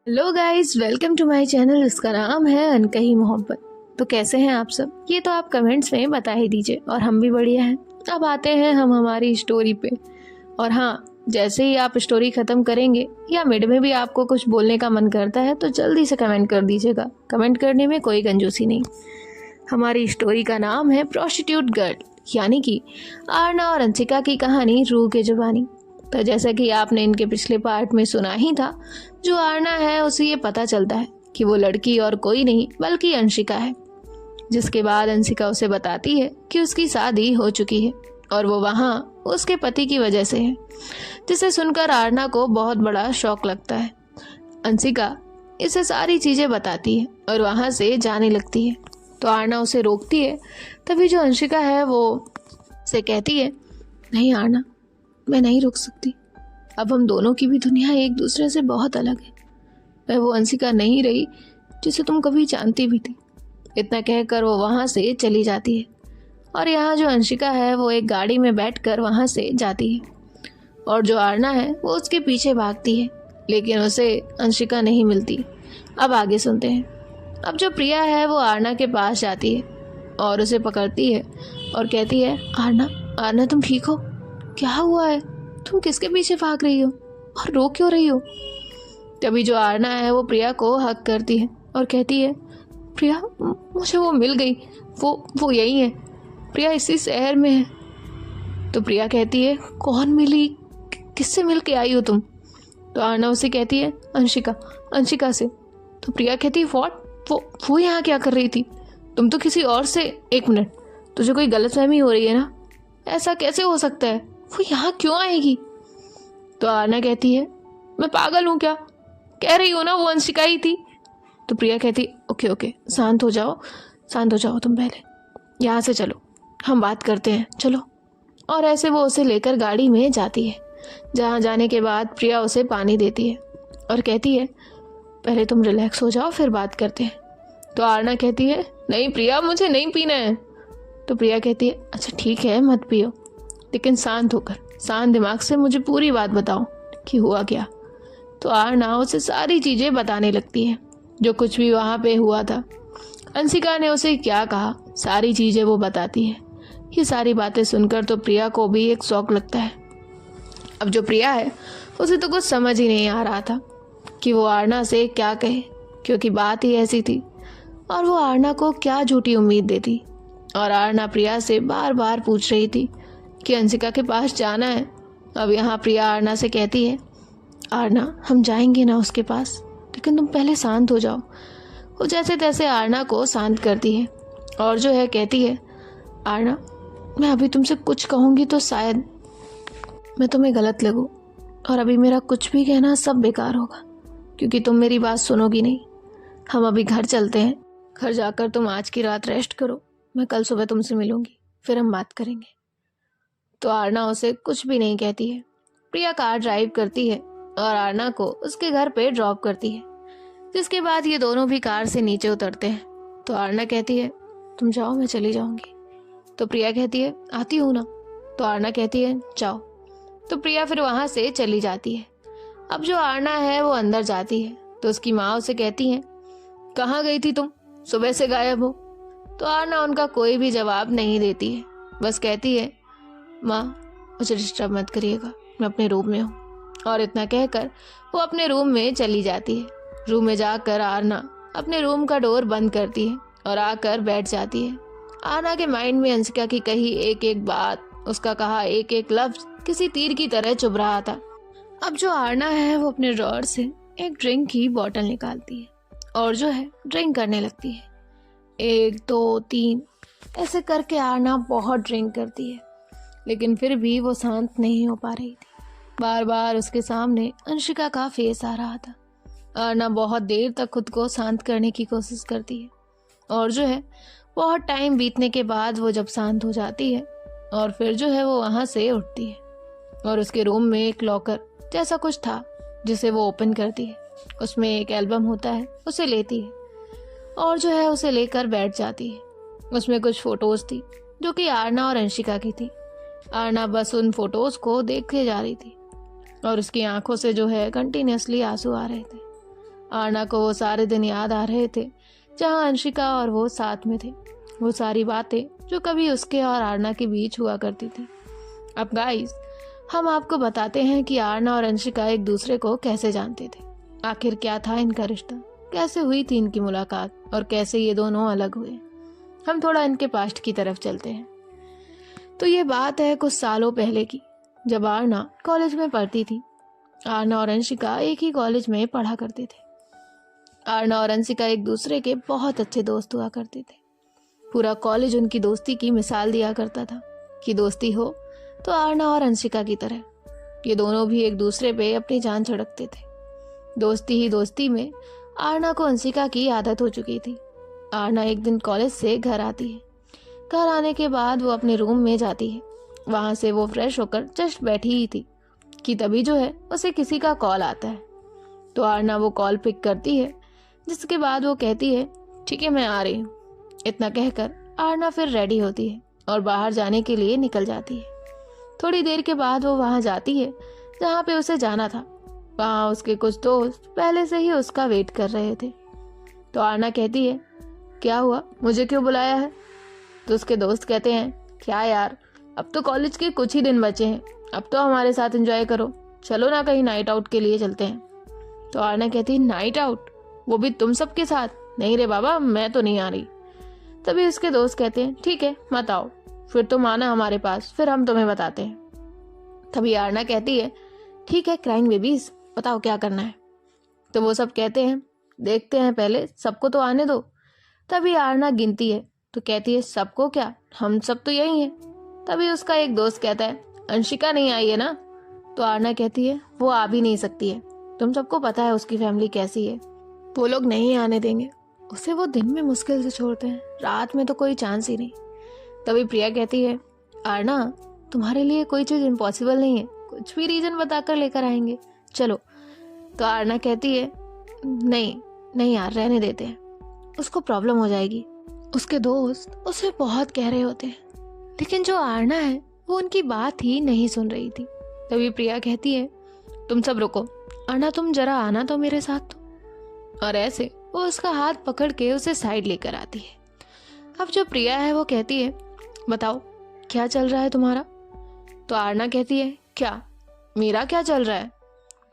Hello guys, welcome to my channel. इसका नाम है अनकही मोहब्बत। तो कैसे हैं आप सब? ये तो आप कमेंट्स में बता ही दीजिए। और हम भी बढ़िया हैं। अब आते हैं हम हमारी स्टोरी पे। और हाँ, जैसे ही आप स्टोरी खत्म करेंगे या मिड में भी आपको कुछ बोलने का मन करता है तो जल्दी से कमेंट कर दीजिएगा। कमेंट करने में कोई कंजूसी नहीं। हमारी स्टोरी का नाम है प्रोस्टिट्यूट गर्ल, यानी कि आरना और अंशिका की कहानी रूह के जुबानी। तो जैसा कि आपने इनके पिछले पार्ट में सुना ही था, जो आरना है उसे ये पता चलता है कि वो लड़की और कोई नहीं बल्कि अंशिका है। जिसके बाद अंशिका उसे बताती है कि उसकी शादी हो चुकी है और वो वहाँ उसके पति की वजह से है, जिसे सुनकर आरना को बहुत बड़ा शौक लगता है। अंशिका इसे सारी चीजें बताती है और वहाँ से जाने लगती है। तो आरना उसे रोकती है। तभी जो अंशिका है वो उसे कहती है, नहीं आरना, मैं नहीं रुक सकती। अब हम दोनों की भी दुनिया एक दूसरे से बहुत अलग है। मैं वो अंशिका नहीं रही जिसे तुम कभी जानती भी थी। इतना कहकर वो वहाँ से चली जाती है। और यहाँ जो अंशिका है वो एक गाड़ी में बैठकर वहाँ से जाती है। और जो आरना है वो उसके पीछे भागती है, लेकिन उसे अंशिका नहीं मिलती। अब आगे सुनते हैं। अब जो प्रिया है वो आरना के पास जाती है और उसे पकड़ती है और कहती है, आरना, आरना तुम ठीक हो? क्या हुआ है? तुम किसके पीछे भाग रही हो और रो क्यों रही हो? तभी जो आरना है वो प्रिया को हक करती है और कहती है, प्रिया, मुझे वो मिल गई। वो यही है। प्रिया इसी शहर में है। तो प्रिया कहती है, कौन मिली? किससे मिल के आई हो तुम? तो आरना उसे कहती है, अंशिका से। तो प्रिया कहती है, व्हाट? वो यहाँ क्या कर रही थी? तुम तो किसी और से। एक मिनट, तुझे कोई गलतफहमी हो रही है ना? ऐसा कैसे हो सकता है? वो यहाँ क्यों आएगी? तो आरना कहती है, मैं पागल हूँ क्या? कह रही हो ना वो अंशिका ही थी। तो प्रिया कहती, ओके, शांत हो जाओ तुम। पहले यहाँ से चलो, हम बात करते हैं, चलो। और ऐसे वो उसे लेकर गाड़ी में जाती है। जहाँ जाने के बाद प्रिया उसे पानी देती है और कहती है, पहले तुम रिलैक्स हो जाओ, फिर बात करते हैं। तो आरना कहती है, नहीं प्रिया, मुझे नहीं पीना है। तो प्रिया कहती है, अच्छा ठीक है, मत पियो, लेकिन शांत होकर, शांत दिमाग से मुझे पूरी बात बताओ कि हुआ क्या। तो आरना उसे सारी चीज़ें बताने लगती है, जो कुछ भी वहाँ पे हुआ था। अंशिका ने उसे क्या कहा, सारी चीज़ें वो बताती है। ये सारी बातें सुनकर तो प्रिया को भी एक शौक लगता है। अब जो प्रिया है उसे तो कुछ समझ ही नहीं आ रहा था कि वो आरना से क्या कहे, क्योंकि बात ही ऐसी थी। और वो आरना को क्या झूठी उम्मीद देती। और आरना प्रिया से बार बार पूछ रही थी कि अंशिका के पास जाना है। अब यहाँ प्रिया आरना से कहती है, आरना, हम जाएंगे ना उसके पास, लेकिन तुम पहले शांत हो जाओ। वो जैसे तैसे आरना को शांत करती है और जो है कहती है, आरना, मैं अभी तुमसे कुछ कहूँगी तो शायद मैं तुम्हें गलत लगूँ, और अभी मेरा कुछ भी कहना सब बेकार होगा, क्योंकि तुम मेरी बात सुनोगी नहीं। हम अभी घर चलते हैं। घर जाकर तुम आज की रात रेस्ट करो। मैं कल सुबह तुमसे मिलूंगी, फिर हम बात करेंगे। तो आरना उसे कुछ भी नहीं कहती है। प्रिया कार ड्राइव करती है और आरना को उसके घर पे ड्रॉप करती है। जिसके बाद ये दोनों भी कार से नीचे उतरते हैं। तो आरना कहती है, तुम जाओ, मैं चली जाऊंगी। तो प्रिया कहती है, आती हूँ ना। तो आरना कहती है, जाओ। तो प्रिया फिर वहां से चली जाती है। अब जो आरना है वो अंदर जाती है तो उसकी माँ उसे कहती है, कहाँ गई थी तुम? सुबह से गायब हो। तो आरना उनका कोई भी जवाब नहीं देती है, बस कहती है, माँ, मुझे डिस्टर्ब मत करिएगा, मैं अपने रूम में हूँ। और इतना कहकर वो अपने रूम में चली जाती है। रूम में जाकर आरना अपने रूम का डोर बंद करती है और आकर बैठ जाती है। आरना के माइंड में अंशिका की कही एक एक बात, उसका कहा एक एक लफ्ज किसी तीर की तरह चुभ रहा था। अब जो आरना है वो अपने ड्रॉअर से एक ड्रिंक की बोतल निकालती है और जो है ड्रिंक करने लगती है। 1 2 3 ऐसे करके आरना बहुत ड्रिंक करती है, लेकिन फिर भी वो शांत नहीं हो पा रही थी। बार बार उसके सामने अंशिका का फेस आ रहा था। आरना बहुत देर तक खुद को शांत करने की कोशिश करती है और जो है बहुत टाइम बीतने के बाद वो जब शांत हो जाती है और फिर जो है वो वहाँ से उठती है और उसके रूम में एक लॉकर जैसा कुछ था जिसे वो ओपन करती है। उसमें एक एल्बम होता है, उसे लेती है और जो है उसे लेकर बैठ जाती है। उसमें कुछ फोटोज थी जो कि आरना और अंशिका की थी। आरना बस उन फोटोज को देखे जा रही थी और उसकी आंखों से जो है कंटिन्यूअसली आंसू आ रहे थे। आरना को वो सारे दिन याद आ रहे थे जहाँ अंशिका और वो साथ में थे, वो सारी बातें जो कभी उसके और आरना के बीच हुआ करती थी। अब गाइस, हम आपको बताते हैं कि आरना और अंशिका एक दूसरे को कैसे जानते थे, आखिर क्या था इनका रिश्ता, कैसे हुई थी इनकी मुलाकात और कैसे ये दोनों अलग हुए। हम थोड़ा इनके पास्ट की तरफ चलते हैं। तो ये बात है कुछ सालों पहले की, जब आरना कॉलेज में पढ़ती थी। आरना और अंशिका एक ही कॉलेज में पढ़ा करते थे। आरना और अंशिका एक दूसरे के बहुत अच्छे दोस्त हुआ करते थे। पूरा कॉलेज उनकी दोस्ती की मिसाल दिया करता था कि दोस्ती हो तो आरना और अंशिका की तरह। ये दोनों भी एक दूसरे पे अपनी जान छिड़कते थे। दोस्ती ही दोस्ती में आरना को अंशिका की आदत हो चुकी थी। आरना एक दिन कॉलेज से घर आती है। घर आने के बाद वो अपने रूम में जाती है। वहां से वो फ्रेश होकर जस्ट बैठी ही थी कि तभी जो है उसे किसी का कॉल आता है। तो आरना वो कॉल पिक करती है, जिसके बाद वो कहती है ठीक है मैं आ रही हूँ। इतना कहकर आरना फिर रेडी होती है और बाहर जाने के लिए निकल जाती है। थोड़ी देर के बाद वो वहां जाती है जहाँ पे उसे जाना था। वहां उसके कुछ दोस्त पहले से ही उसका वेट कर रहे थे। तो आरना कहती है क्या हुआ, मुझे क्यों बुलाया है? तो उसके दोस्त कहते हैं क्या यार, अब तो कॉलेज के कुछ ही दिन बचे हैं, अब तो हमारे साथ एंजॉय करो, चलो ना कहीं नाइट आउट के लिए चलते हैं। तो आरना कहती है नाइट आउट, वो भी तुम सबके साथ? नहीं रे बाबा, मैं तो नहीं आ रही। तभी उसके दोस्त कहते हैं ठीक है मत आओ, फिर तुम आना हमारे पास, फिर हम तुम्हें बताते हैं। तभी आरना कहती है ठीक है क्राइंग बेबीज, बताओ क्या करना है। तो वो सब कहते हैं देखते हैं, पहले सबको तो आने दो। तभी आरना गिनती है तो कहती है सबको क्या, हम सब तो यही हैं। तभी उसका एक दोस्त कहता है अंशिका नहीं आई है ना? तो आरना कहती है वो आ भी नहीं सकती है, तुम सबको पता है उसकी फैमिली कैसी है, वो लोग नहीं आने देंगे, उसे वो दिन में मुश्किल से छोड़ते हैं, रात में तो कोई चांस ही नहीं। तभी प्रिया कहती है आरना तुम्हारे लिए कोई चीज इम्पॉसिबल नहीं है, कुछ भी रीजन बताकर लेकर आएंगे, चलो। तो आरना कहती है नहीं नहीं यार रहने देते हैं, उसको प्रॉब्लम हो जाएगी। उसके दोस्त उसे बहुत कह रहे होते हैं, लेकिन जो आरना है वो उनकी बात ही नहीं सुन रही थी। तभी प्रिया कहती है तुम सब रुको, आरना तुम जरा आना तो मेरे साथ। और ऐसे वो उसका हाथ पकड़ के उसे साइड लेकर आती है। अब जो प्रिया है वो कहती है बताओ क्या चल रहा है तुम्हारा? तो आरना कहती है क्या, मेरा क्या चल रहा है?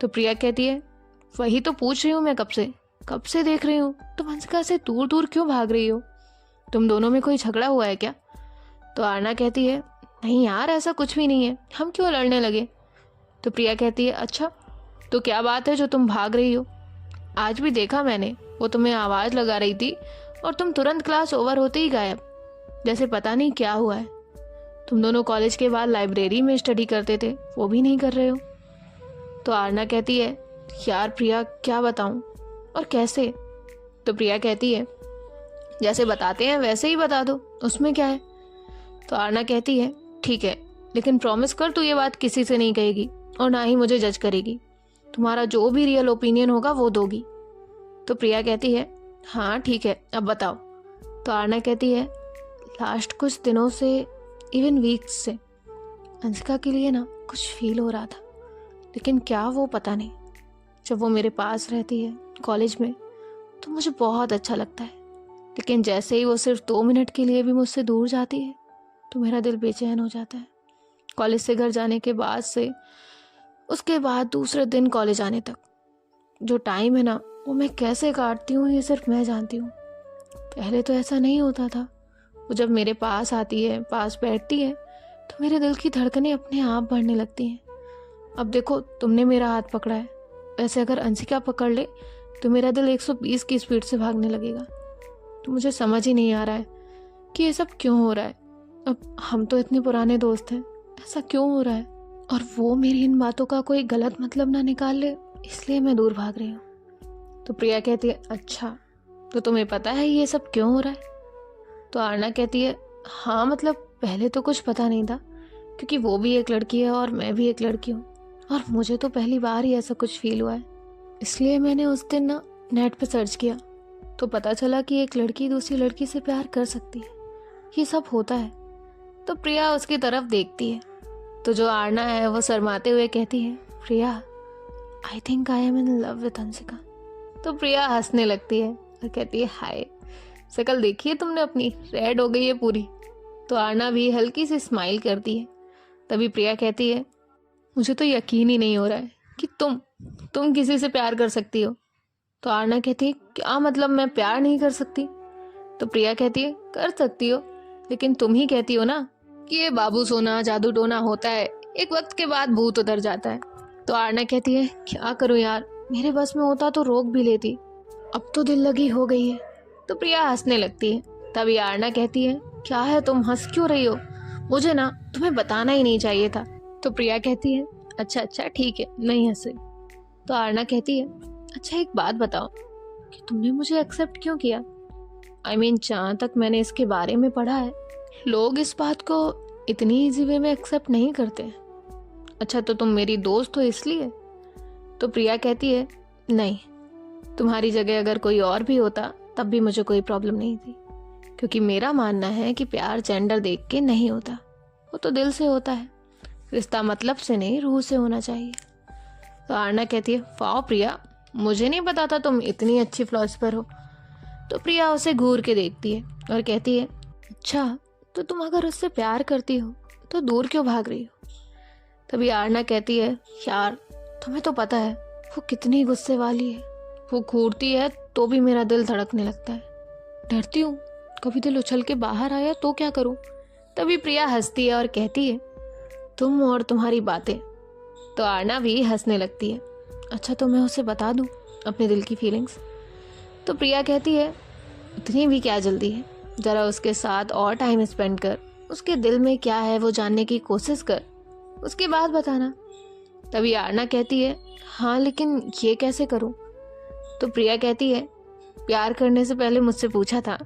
तो प्रिया कहती है वही तो पूछ रही हूँ मैं, कब से देख रही हूँ, तुम अंशिका से दूर दूर क्यों भाग रही हो, तुम दोनों में कोई झगड़ा हुआ है क्या? तो आरना कहती है नहीं यार ऐसा कुछ भी नहीं है, हम क्यों लड़ने लगे। तो प्रिया कहती है अच्छा तो क्या बात है जो तुम भाग रही हो? आज भी देखा मैंने, वो तुम्हें आवाज लगा रही थी और तुम तुरंत क्लास ओवर होते ही गायब, जैसे पता नहीं क्या हुआ है। तुम दोनों कॉलेज के बाद लाइब्रेरी में स्टडी करते थे, वो भी नहीं कर रहे हो। तो आरना कहती है यार प्रिया क्या बताऊं और कैसे? तो प्रिया कहती है जैसे बताते हैं वैसे ही बता दो, उसमें क्या है। तो आरना कहती है ठीक है, लेकिन प्रॉमिस कर तू ये बात किसी से नहीं कहेगी और ना ही मुझे जज करेगी, तुम्हारा जो भी रियल ओपिनियन होगा वो दोगी। तो प्रिया कहती है हाँ ठीक है अब बताओ। तो आरना कहती है लास्ट कुछ दिनों से, इवन वीक्स से अंशिका के लिए ना कुछ फील हो रहा था, लेकिन क्या वो पता नहीं। जब वो मेरे पास रहती है कॉलेज में तो मुझे बहुत अच्छा लगता है, लेकिन जैसे ही वो सिर्फ 2 मिनट के लिए भी मुझसे दूर जाती है तो मेरा दिल बेचैन हो जाता है। कॉलेज से घर जाने के बाद से उसके बाद दूसरे दिन कॉलेज आने तक जो टाइम है ना वो मैं कैसे काटती हूँ ये सिर्फ मैं जानती हूँ। पहले तो ऐसा नहीं होता था, वो जब मेरे पास आती है, पास बैठती है तो मेरे दिल की धड़कनें अपने आप बढ़ने लगती हैं। अब देखो तुमने मेरा हाथ पकड़ा है, वैसे अगर अंशिका पकड़ ले तो मेरा दिल 120 की स्पीड से भागने लगेगा। तो मुझे समझ ही नहीं आ रहा है कि ये सब क्यों हो रहा है। अब हम तो इतने पुराने दोस्त हैं, ऐसा क्यों हो रहा है? और वो मेरी इन बातों का कोई गलत मतलब ना निकाल ले, इसलिए मैं दूर भाग रही हूँ। तो प्रिया कहती है अच्छा तो तुम्हें पता है ये सब क्यों हो रहा है? तो आरना कहती है हाँ मतलब पहले तो कुछ पता नहीं था, क्योंकि वो भी एक लड़की है और मैं भी एक लड़की हूँ, और मुझे तो पहली बार ही ऐसा कुछ फील हुआ है। इसलिए मैंने उस दिन ना नेट पे सर्च किया तो पता चला कि एक लड़की दूसरी लड़की से प्यार कर सकती है, ये सब होता है। तो प्रिया उसकी तरफ देखती है तो जो आरना है वो शर्माते हुए कहती है Priya I think I am in love with Anshika. तो प्रिया हंसने लगती है और कहती है हाय, शक्ल देखी है तुमने अपनी, रेड हो गई है पूरी। तो आरना भी हल्की सी स्माइल करती है। तभी प्रिया कहती है मुझे तो यकीन ही नहीं हो रहा है कि तुम किसी से प्यार कर सकती हो। तो आरना कहती है क्या मतलब, मैं प्यार नहीं कर सकती? तो प्रिया कहती है कर सकती हो, लेकिन तुम ही कहती हो ना कि ये बाबू सोना जादू टोना होता है, एक वक्त के बाद भूत उतर जाता है। तो आरना कहती है क्या करूं यार, मेरे बस में होता तो रोक भी लेती, अब तो दिल लगी हो गई है। तो प्रिया हंसने लगती है। तभी आरना कहती है क्या है, तुम हंस क्यों रही हो, मुझे ना तुम्हें बताना ही नहीं चाहिए था। तो प्रिया कहती है अच्छा ठीक है, नहीं हंसे। तो आरना कहती है अच्छा एक बात बताओ कि तुमने मुझे एक्सेप्ट क्यों किया? I mean, जहाँ तक मैंने इसके बारे में पढ़ा है, लोग इस बात को इतनी इजी वे में एक्सेप्ट नहीं करते। अच्छा तो तुम मेरी दोस्त हो इसलिए? तो प्रिया कहती है नहीं, तुम्हारी जगह अगर कोई और भी होता तब भी मुझे कोई प्रॉब्लम नहीं थी, क्योंकि मेरा मानना है कि प्यार जेंडर देख के नहीं होता, वो तो दिल से होता है। रिश्ता मतलब से नहीं, रूह से होना चाहिए। तो आरना कहती है वाह प्रिया, मुझे नहीं पता था तुम इतनी अच्छी फिलोसफर हो। तो प्रिया उसे घूर के देखती है और कहती है अच्छा तो तुम अगर उससे प्यार करती हो तो दूर क्यों भाग रही हो? तभी आरना कहती है यार तुम्हें तो पता है वो कितनी गुस्से वाली है, वो घूरती है तो भी मेरा दिल धड़कने लगता है, डरती हूँ कभी दिल उछल के बाहर आया तो क्या करूँ। तभी प्रिया हंसती है और कहती है तुम और तुम्हारी बातें। तो आरना भी हंसने लगती है। अच्छा तो मैं उसे बता दूँ अपने दिल की फीलिंग्स? तो प्रिया कहती है इतनी भी क्या जल्दी है, जरा उसके साथ और टाइम स्पेंड कर, उसके दिल में क्या है वो जानने की कोशिश कर, उसके बाद बताना। तभी आरना कहती है हाँ लेकिन ये कैसे करूं? तो प्रिया कहती है प्यार करने से पहले मुझसे पूछा था।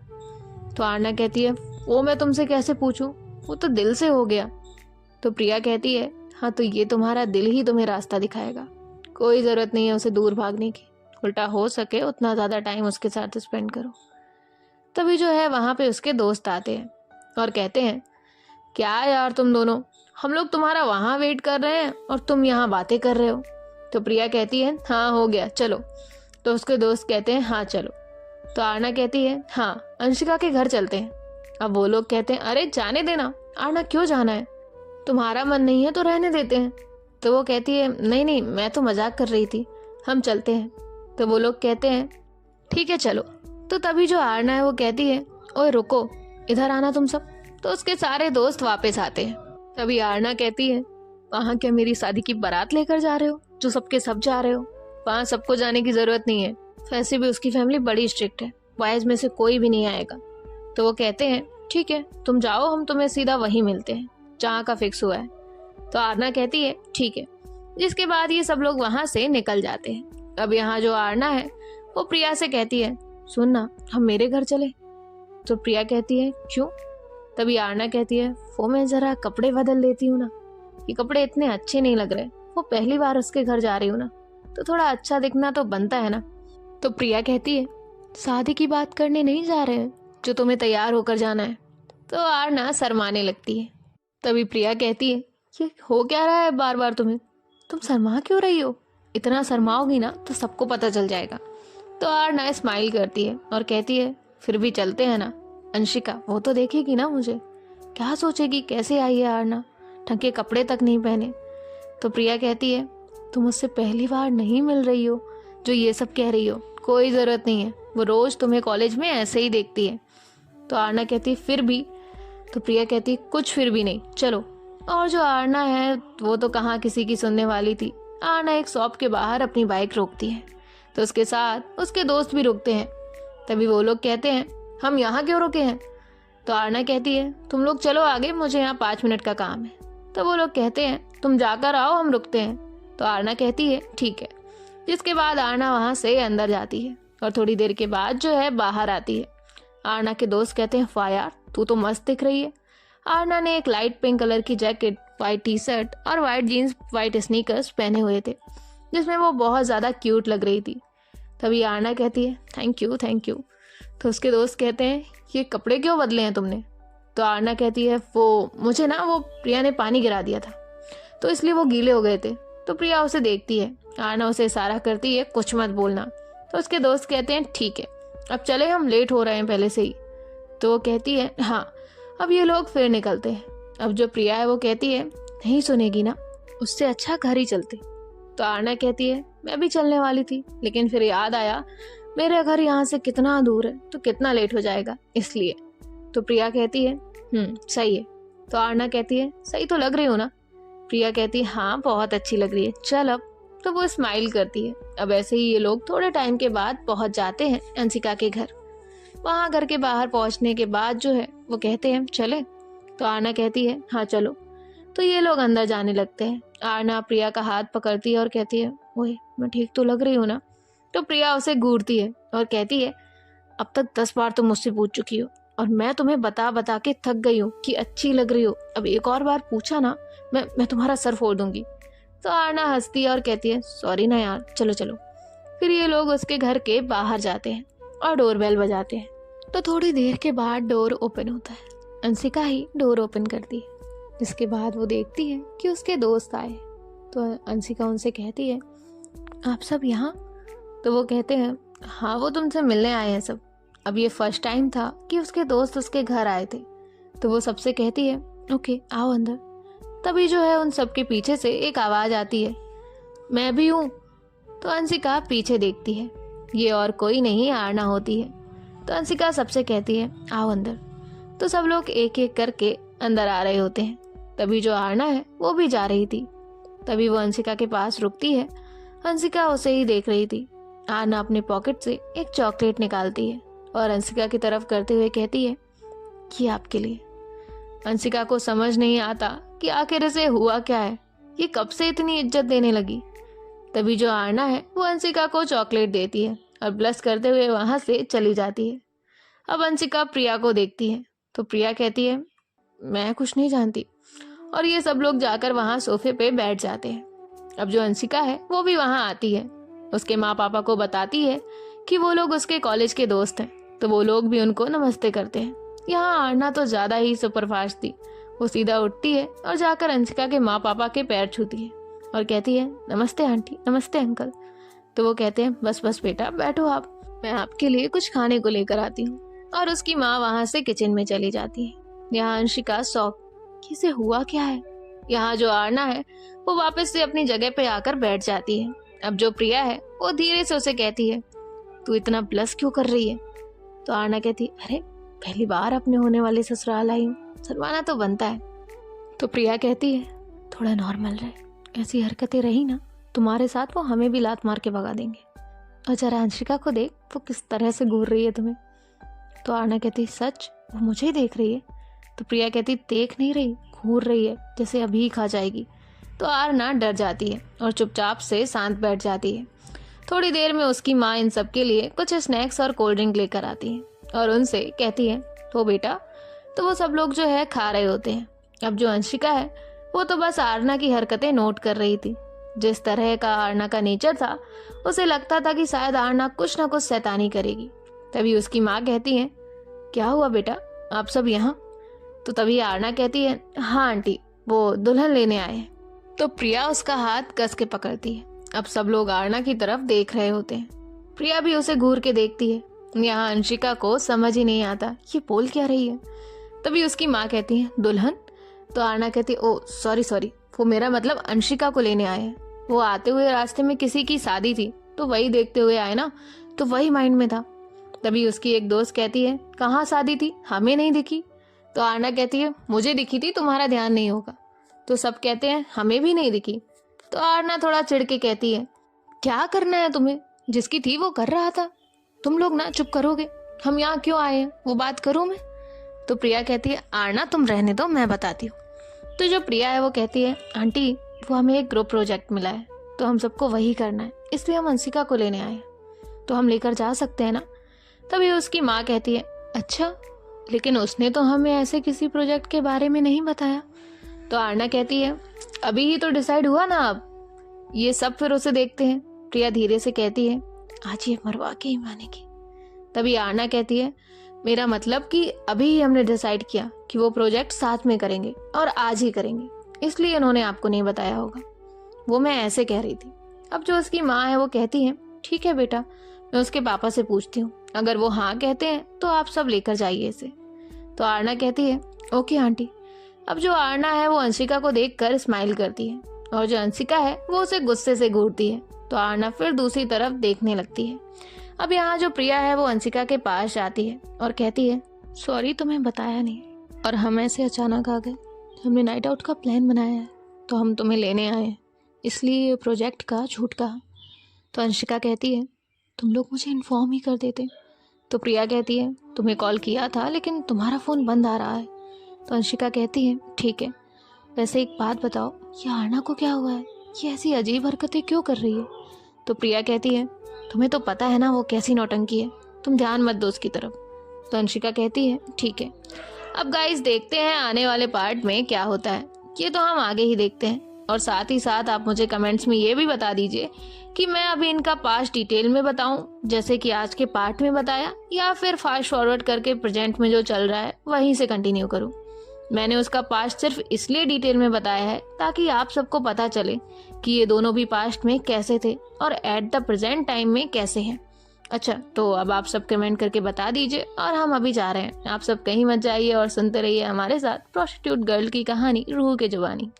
तो आरना कहती है वो मैं तुमसे कैसे पूछूं, वो तो दिल से हो गया। तो प्रिया कहती है हाँ तो ये तुम्हारा दिल ही तुम्हें रास्ता दिखाएगा, कोई जरूरत नहीं है उसे दूर भागने की, उल्टा हो सके उतना ज्यादा टाइम उसके साथ स्पेंड करो। तभी जो है वहां पे उसके दोस्त आते हैं और कहते हैं क्या यार तुम दोनों, हम लोग तुम्हारा वहां वेट कर रहे हैं और तुम यहाँ बातें कर रहे हो। तो प्रिया कहती है हाँ हो गया चलो। तो उसके दोस्त कहते हैं हाँ चलो। तो आरना कहती है हाँ अंशिका के घर चलते हैं। अब वो लोग कहते हैं अरे जाने देना, आरना क्यों जाना है, तुम्हारा मन नहीं है तो रहने देते हैं। तो वो कहती है नहीं मैं तो मजाक कर रही थी, हम चलते हैं। तो वो लोग कहते हैं ठीक है चलो। तो तभी जो आरना है वो कहती है ओए रुको, इधर आना तुम सब। तो उसके सारे दोस्त वापस आते हैं। तभी आरना कहती है वहाँ क्या मेरी शादी की बारात लेकर जा रहे हो जो सबके सब जा रहे हो? वहाँ सबको जाने की जरूरत नहीं है, वैसे भी उसकी फैमिली बड़ी स्ट्रिक्ट है, बॉयज में से कोई भी नहीं आएगा। तो वो कहते हैं ठीक है तुम जाओ, हम तुम्हें सीधा वहीं मिलते हैं जहाँ का फिक्स हुआ है। तो आरना कहती है ठीक है, जिसके बाद ये सब लोग वहां से निकल जाते हैं। अब यहाँ जो आरना है वो प्रिया से कहती है सुन ना हम मेरे घर चले। तो प्रिया कहती है क्यों? तभी आरना कहती है वो मैं जरा कपड़े बदल लेती हूँ ना, ये कपड़े इतने अच्छे नहीं लग रहे, वो पहली बार उसके घर जा रही हूँ ना, तो थोड़ा अच्छा दिखना तो बनता है ना। तो प्रिया कहती है शादी की बात करने नहीं जा रहे हैं जो तुम्हें तैयार होकर जाना है। तो आरना शर्माने लगती है। तभी प्रिया कहती है ये हो क्या रहा है बार बार तुम्हें, तुम शर्मा क्यों रही हो, इतना शर्माओगी ना तो सबको पता चल जाएगा। तो आरना स्माइल करती है और कहती है फिर भी चलते हैं ना, अंशिका वो तो देखेगी ना मुझे, क्या सोचेगी कैसे आई है आरना, ढंग के कपड़े तक नहीं पहने। तो प्रिया कहती है तुम उससे पहली बार नहीं मिल रही हो जो ये सब कह रही हो, कोई ज़रूरत नहीं है, वो रोज़ तुम्हें कॉलेज में ऐसे ही देखती है। तो आरना कहती है फिर भी। तो प्रिया कहती है कुछ फिर भी नहीं, चलो। और जो आरना है वो तो कहाँ किसी की सुनने वाली थी। आरना एक शॉप के बाहर अपनी बाइक रोकती है, तो उसके साथ उसके दोस्त भी रुकते हैं। तभी वो लोग कहते हैं हम यहाँ क्यों रुके हैं? तो आरना कहती है तुम लोग चलो आगे, मुझे यहाँ 5 मिनट का काम है। तो वो लोग कहते हैं तुम जाकर आओ, हम रुकते हैं। तो आरना कहती है ठीक है, जिसके बाद आरना वहाँ से अंदर जाती है और थोड़ी देर के बाद जो है बाहर आती है। आरना के दोस्त कहते हैं वाह यार तू तो मस्त दिख रही है। आरना ने एक लाइट पिंक कलर की जैकेट, वाइट टी शर्ट और वाइट जीन्स, वाइट स्नीकर्स पहने हुए थे, जिसमें वो बहुत ज़्यादा क्यूट लग रही थी। तभी आरना कहती है थैंक यू। तो उसके दोस्त कहते हैं ये कपड़े क्यों बदले हैं तुमने? तो आरना कहती है वो मुझे ना वो प्रिया ने पानी गिरा दिया था तो इसलिए वो गीले हो गए थे। तो प्रिया उसे देखती है, आरना उसे इशारा करती है कुछ मत बोलना। तो उसके दोस्त कहते हैं ठीक है, अब चले, हम लेट हो रहे हैं पहले से ही। तो वो कहती है हाँ। अब ये लोग फिर निकलते हैं। अब जो प्रिया है वो कहती है नहीं सुनेगी ना, उससे अच्छा घर ही चलते। तो आरना कहती है मैं भी चलने वाली थी, लेकिन फिर याद आया मेरा घर यहाँ से कितना दूर है, तो कितना लेट हो जाएगा, इसलिए। तो प्रिया कहती है सही है। तो आरना कहती है सही तो लग रही हो ना। प्रिया कहती है हाँ बहुत अच्छी लग रही है, चल अब। तो वो स्माइल करती है। अब ऐसे ही ये लोग थोड़े टाइम के बाद पहुंच जाते हैं अंशिका के घर। वहां घर के बाहर पहुंचने के बाद जो है वो कहते हैं चले। तो आरना कहती है हाँ चलो। तो ये लोग अंदर जाने लगते हैं। आरना प्रिया का हाथ पकड़ती है और कहती है ओए मैं ठीक तो लग रही हूँ ना। तो प्रिया उसे घूरती है और कहती है अब तक 10 बार तुम मुझसे पूछ चुकी हो और मैं तुम्हें बता बता के थक गई हूँ कि अच्छी लग रही हो। अब एक और बार पूछा ना मैं तुम्हारा सर फोड़ दूंगी। तो आरना हंसती है और कहती है सॉरी ना यार, चलो चलो। फिर ये लोग उसके घर के बाहर जाते हैं और डोरबेल बजाते हैं। तो थोड़ी देर के बाद डोर ओपन होता है। अंशिका ही डोर ओपन करती है, जिसके बाद वो देखती है कि उसके दोस्त आए। तो अंशिका उनसे कहती है आप सब यहाँ। तो वो कहते हैं हाँ वो तुमसे मिलने आए हैं सब। अब ये फर्स्ट टाइम था कि उसके दोस्त उसके घर आए थे। तो वो सबसे कहती है ओके आओ अंदर। तभी जो है उन सबके पीछे से एक आवाज़ आती है मैं भी हूँ। तो अंशिका पीछे देखती है, ये और कोई नहीं आरना होती है। तो अंशिका सबसे कहती है आओ अंदर। तो सब लोग एक एक करके अंदर आ रहे होते हैं। तभी जो आरना है वो भी जा रही थी। तभी वो अंशिका के पास रुकती है। अंशिका उसे ही देख रही थी। आरना अपने पॉकेट से एक चॉकलेट निकालती है और अंशिका की तरफ करते हुए कहती है ये आपके लिए। अंशिका को समझ नहीं आता कि आखिर इसे हुआ क्या है, ये कब से इतनी इज्जत देने लगी। तभी जो आरना है वो अंशिका को चॉकलेट देती है और ब्लश करते हुए वहां से चली जाती है। अब अंशिका प्रिया को देखती है। तो प्रिया कहती है मैं कुछ नहीं जानती। और ये सब लोग जाकर वहां सोफे पे बैठ जाते हैं। अब जो अंशिका है वो भी वहां आती है, उसके माँ पापा को बताती है कि वो लोग उसके कॉलेज के दोस्त हैं। तो वो लोग भी उनको नमस्ते करते हैं। यहाँ आरना तो ज्यादा ही सुपरफास्ट थी। वो सीधा उठती है और जाकर अंशिका के माँ पापा के पैर छूती है और कहती है नमस्ते आंटी, नमस्ते अंकल। तो वो कहते हैं बस बस बेटा बैठो आप, मैं आपके लिए कुछ खाने को लेकर आती हूँ। और उसकी माँ वहां से किचन में चली जाती है। यहाँ अंशिका शॉक कि इसे हुआ क्या है। यहाँ जो आरना है वो वापस से अपनी जगह पे आकर बैठ जाती है। अब जो प्रिया है वो धीरे से उसे कहती है तू इतना ब्लश क्यों कर रही है। तो आरना कहती अरे पहली बार अपने होने वाले ससुराल आई हूँ, शर्माना तो बनता है। तो प्रिया कहती है थोड़ा नॉर्मल रहे, ऐसी हरकतें रही ना तुम्हारे साथ वो हमें भी लात मार के भगा देंगे। और जरा अंशिका को देख वो किस तरह से घूर रही है तुम्हें। तो आरना कहती सच, वो मुझे ही देख रही है। तो प्रिया कहती देख नहीं रही, घूर रही है जैसे अभी ही खा जाएगी। तो आरना डर जाती है और चुपचाप से शांत बैठ जाती है। थोड़ी देर में उसकी माँ इन सब के लिए कुछ स्नैक्स और कोल्ड ड्रिंक लेकर आती है और उनसे कहती है तो बेटा। तो वो सब लोग जो है खा रहे होते हैं। अब जो अंशिका है वो तो बस आरना की हरकतें नोट कर रही थी। जिस तरह का आरना का नेचर था उसे लगता था कि शायद आरना कुछ ना कुछ शैतानी करेगी। तभी उसकी माँ कहती है क्या हुआ बेटा, आप सब यहाँ। तो तभी आरना कहती है हाँ आंटी, वो दुल्हन लेने आए हैं। तो प्रिया उसका हाथ कस के पकड़ती है। अब सब लोग आरना की तरफ देख रहे होते हैं। प्रिया भी उसे घूर के देखती है। यहाँ अंशिका को समझ ही नहीं आता ये बोल क्या रही है। तभी उसकी माँ कहती है दुल्हन। तो आरना कहती ओ सॉरी, वो मेरा मतलब अंशिका को लेने आए हैं। वो आते हुए रास्ते में किसी की शादी थी तो वही देखते हुए आए ना, तो वही माइंड में था। तभी उसकी एक दोस्त कहती है कहाँ शादी थी, हमें नहीं दिखी। तो आरना कहती है मुझे दिखी थी, तुम्हारा ध्यान नहीं होगा। तो सब कहते हैं हमें भी नहीं दिखी। तो आरना थोड़ा चिढ़ के कहती है क्या करना है तुम्हें, जिसकी थी वो कर रहा था, तुम लोग ना चुप करोगे, हम यहाँ क्यों आए हैं वो बात करूँ मैं। तो प्रिया कहती है आरना तुम रहने दो, मैं बताती हूँ। तो जो प्रिया है वो कहती है आंटी वो हमें एक ग्रुप प्रोजेक्ट मिला है तो हम सबको वही करना है, इसलिए हम अंशिका को लेने आए हैं, तो हम लेकर जा सकते हैं ना। तभी उसकी माँ कहती है अच्छा, लेकिन उसने तो हमें ऐसे किसी प्रोजेक्ट के बारे में नहीं बताया। तो आरना कहती है अभी ही तो डिसाइड हुआ ना, अब ये सब फिर उसे देखते हैं। प्रिया धीरे से कहती है आज ये मरवा के ही मानेगी। तभी आरना कहती है मेरा मतलब कि अभी ही हमने डिसाइड किया कि वो प्रोजेक्ट साथ में करेंगे और आज ही करेंगे, इसलिए उन्होंने आपको नहीं बताया होगा। वो मैं ऐसे कह रही थी। अब जो उसकी माँ है वो कहती है ठीक है बेटा, मैं उसके पापा से पूछती हूँ, अगर वो हाँ कहते हैं तो आप सब लेकर जाइए इसे। तो आरना कहती है, ओके आंटी। अब जो आरना है वो अंशिका को देखकर स्माइल करती है और जो अंशिका है वो उसे गुस्से से घूरती है। तो आरना फिर दूसरी तरफ देखने लगती है। अब यहाँ जो प्रिया है वो अंशिका के पास जाती है और कहती है, सॉरी तुम्हें बताया नहीं, और हम ऐसे अचानक आ गए। हमने नाइट आउट का प्लान बनाया है तो हम तुम्हें लेने आए हैं, इसलिए प्रोजेक्ट का झूठ कहा। तो अंशिका कहती है, तुम लोग मुझे इन्फॉर्म ही कर देते। तो प्रिया कहती है, तुम्हें कॉल किया था लेकिन तुम्हारा फ़ोन बंद आ रहा है। तो अंशिका कहती है, ठीक है, वैसे एक बात बताओ, ये आरना को क्या हुआ है? ये ऐसी अजीब हरकतें क्यों कर रही है? तो प्रिया कहती है, तुम्हें तो पता है ना वो कैसी नौटंकी है, तुम ध्यान मत दो उसकी तरफ। तो अंशिका कहती है, ठीक है। अब गाइस देखते हैं आने वाले पार्ट में क्या होता है, ये तो हम आगे ही देखते हैं। और साथ ही साथ आप मुझे कमेंट्स में ये भी बता दीजिए कि मैं अभी इनका पास्ट डिटेल में बताऊं जैसे कि आज के पार्ट में बताया, या फिर फास्ट फॉरवर्ड करके प्रेजेंट में जो चल रहा है वहीं से कंटिन्यू करूं। मैंने उसका पास्ट सिर्फ इसलिए डिटेल में बताया है ताकि आप सबको पता चले कि ये दोनों भी पास्ट में कैसे थे और एट द प्रेजेंट टाइम में कैसे हैं। अच्छा, तो अब आप सब कमेंट करके बता दीजिए और हम अभी जा रहे हैं। आप सब कहीं मत जाइए और सुनते रहिए हमारे साथ प्रोस्टिट्यूट गर्ल की कहानी रूह के जुबानी।